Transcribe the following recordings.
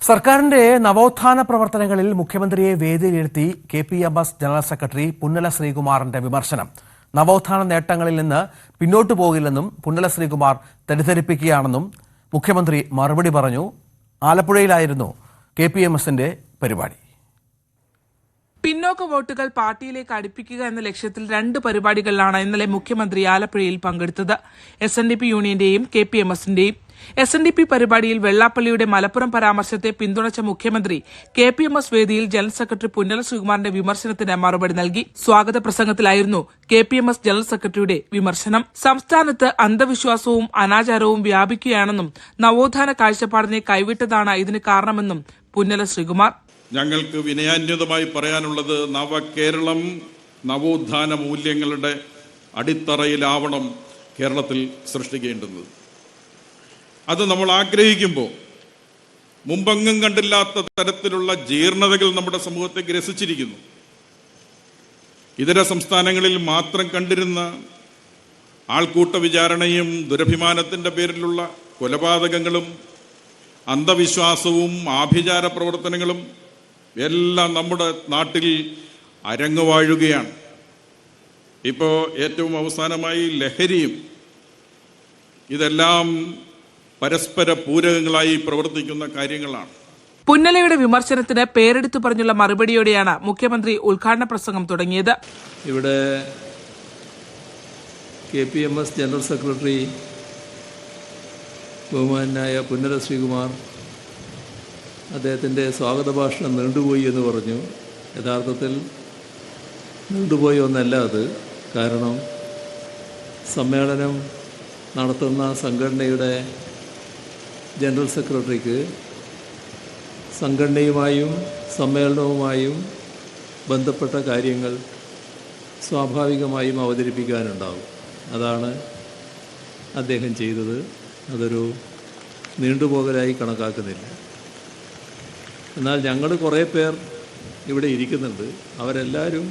സർക്കാരിന്റെ നവോത്ഥാന പ്രവർത്തനങ്ങളിൽ മുഖ്യമന്ത്രിയെ വേദിയിലിരുത്തി KPMS ജനറൽ സെക്രട്ടറി പുന്നല ശ്രീകുമാറിന്റെ വിമർശനം. നവോത്ഥാന നേട്ടങ്ങളിൽ നിന്ന് പിന്നോട്ടു പോകില്ലെന്നും പുന്നല ശ്രീകുമാർ തെറ്റിദ്ധരിപ്പിക്കുകയാണെന്നും മുഖ്യമന്ത്രി മറുപടി പറഞ്ഞു. ആലപ്പുഴയിലായിരുന്നു KPMSന്റെ പരിപാടി. പിന്നോക്ക വോട്ടുകൾ പാർട്ടിയിലേക്ക് അടുപ്പിക്കുക എന്ന ലക്ഷ്യത്തിൽ 2 പരിപാടികളിലാണ് ഇന്നലെ മുഖ്യമന്ത്രി ആലപ്പുഴയിൽ പങ്കെടുത്തത്. SNDP യൂണിയന്റെയും KPMSന്റെയും. SNDP പരിപാടിയിൽ വെള്ളാപ്പള്ളിയുടെ മലപ്പുറം പരാമർശത്തെ പിന്തുണച്ച മുഖ്യമന്ത്രി KPMS വേദിയിൽ ജനറൽ സെക്രട്ടറി പുന്നല ശ്രീകുമാറിന്റെ വിമർശനത്തിന് മറുപടി നൽകി. സ്വാഗത പ്രസംഗത്തിലായിരുന്നു KPMS ജനറൽ സെക്രട്ടറിയുടെ വിമർശനം. സംസ്ഥാനത്ത് അന്ധവിശ്വാസവും അനാചാരവും വ്യാപിക്കുകയാണെന്നും നവോത്ഥാന കാഴ്ചപ്പാടിനെ കൈവിട്ടതാണ് ഇതിന് കാരണമെന്നും പുന്നല ശ്രീകുമാർ. ഞങ്ങൾക്ക് വിനയാന്വിതമായി പറയാനുള്ളത്, നവകേരളം നവോത്ഥാന മൂല്യങ്ങളുടെ അടിത്തറയിലാവണം കേരളത്തിൽ സൃഷ്ടിക്കേണ്ടുന്നത്. അത് നമ്മൾ ആഗ്രഹിക്കുമ്പോൾ മുമ്പെങ്ങും കണ്ടില്ലാത്ത തരത്തിലുള്ള ജീർണതകൾ നമ്മുടെ സമൂഹത്തെ ഗ്രസിച്ചിരിക്കുന്നു. ഇതര സംസ്ഥാനങ്ങളിൽ മാത്രം കണ്ടിരുന്ന ആൾക്കൂട്ട വിചാരണയും ദുരഭിമാനത്തിൻ്റെ പേരിലുള്ള കൊലപാതകങ്ങളും അന്ധവിശ്വാസവും ആഭിചാര പ്രവർത്തനങ്ങളും എല്ലാം നമ്മുടെ നാട്ടിൽ അരങ്ങുവാഴുകയാണ്. ഇപ്പോൾ ഏറ്റവും അവസാനമായി ലഹരിയും. ഇതെല്ലാം പരസ്പര പൂരകങ്ങളായി പ്രവർത്തിക്കുന്ന കാര്യങ്ങളാണ്. പുന്നലയുടെ വിമർശനത്തിന് പേരെടുത്തു പറഞ്ഞുള്ള മറുപടിയോടെയാണ് മുഖ്യമന്ത്രി ഉദ്ഘാടന പ്രസംഗം തുടങ്ങിയത്. ഇവിടെ KPMS ജനറൽ സെക്രട്ടറി ബഹുമാനായ പുന്നല ശ്രീകുമാർ അദ്ദേഹത്തിൻ്റെ സ്വാഗത ഭാഷണം നീണ്ടുപോയി എന്ന് പറഞ്ഞു. യഥാർത്ഥത്തിൽ നീണ്ടുപോയി ഒന്നല്ല അത്. കാരണം സമ്മേളനം നടത്തുന്ന സംഘടനയുടെ ജനറൽ സെക്രട്ടറിക്ക് സംഘടനയുമായും സമ്മേളനവുമായും ബന്ധപ്പെട്ട കാര്യങ്ങൾ സ്വാഭാവികമായും അവതരിപ്പിക്കാനുണ്ടാവും. അതാണ് അദ്ദേഹം ചെയ്തത്. അതൊരു നീണ്ടുപോകലായി കണക്കാക്കുന്നില്ല. എന്നാൽ ഞങ്ങൾ കുറേ പേർ ഇവിടെ ഇരിക്കുന്നുണ്ട്. അവരെല്ലാവരും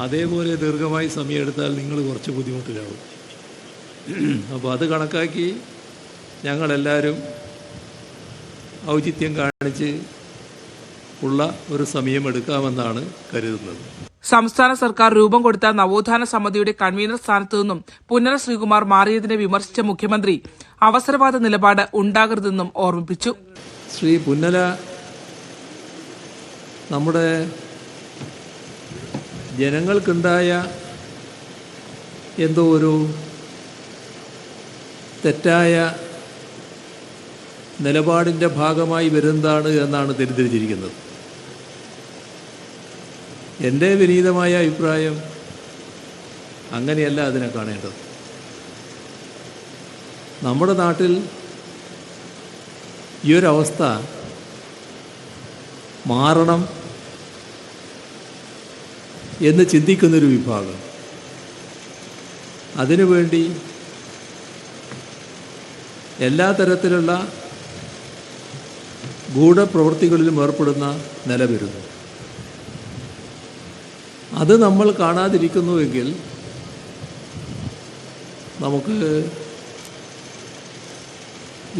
അതേപോലെ ദീർഘമായി സമയമെടുത്താൽ നിങ്ങൾ കുറച്ച് ബുദ്ധിമുട്ടിലാവും. അപ്പോൾ അത് കണക്കാക്കി ഞങ്ങളെല്ലാവരും ഔചിത്യം കാണിച്ച് ഉള്ള ഒരു സമയം എടുക്കാമെന്നാണ് കരുതുന്നത്. സംസ്ഥാന സർക്കാർ രൂപം കൊടുത്ത നവോത്ഥാന സമിതിയുടെ കൺവീനർ സ്ഥാനത്തു നിന്നും പുന്നല ശ്രീകുമാർ മാറിയതിനെ വിമർശിച്ച മുഖ്യമന്ത്രി അവസരവാദ നിലപാട് ഉണ്ടാകരുതെന്നും ഓർമ്മിപ്പിച്ചു. ശ്രീ പുന്നല നമ്മുടെ ജനങ്ങൾക്കുണ്ടായ എന്തോ ഒരു തെറ്റായ നിലപാടിൻ്റെ ഭാഗമായി വരുന്നതാണ് എന്നാണ് തെറ്റിദ്ധരിച്ചിരിക്കുന്നത്. എൻ്റെ വിനീതമായ അഭിപ്രായം അങ്ങനെയല്ല അതിനെ കാണേണ്ടത്. നമ്മുടെ നാട്ടിൽ ഈ ഒരവസ്ഥ മാറണം എന്ന് ചിന്തിക്കുന്നൊരു വിഭാഗം, അതിനുവേണ്ടി എല്ലാ തരത്തിലുള്ള ഗൂഢപ്രവൃത്തികളിലും ഏർപ്പെടുന്ന നില വരുന്നു. അത് നമ്മൾ കാണാതിരിക്കുന്നുവെങ്കിൽ നമുക്ക്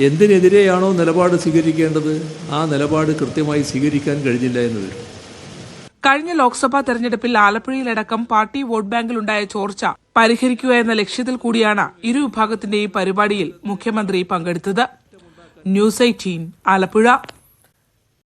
എന്തിനെതിരെയാണോ നിലപാട് സ്വീകരിക്കേണ്ടത് ആ നിലപാട് കൃത്യമായി സ്വീകരിക്കാൻ കഴിഞ്ഞില്ല എന്ന് വരും. കഴിഞ്ഞ ലോക്സഭാ തെരഞ്ഞെടുപ്പിൽ ആലപ്പുഴയിലടക്കം പാർട്ടി വോട്ട് ബാങ്കിലുണ്ടായ ചോർച്ച പരിഹരിക്കുക എന്ന ലക്ഷ്യത്തിൽ കൂടിയാണ് ഇരു വിഭാഗത്തിന്റെയും പരിപാടിയിൽ മുഖ്യമന്ത്രി പങ്കെടുത്തത്. ന്യൂസ് 18 ആലപ്പുഴ.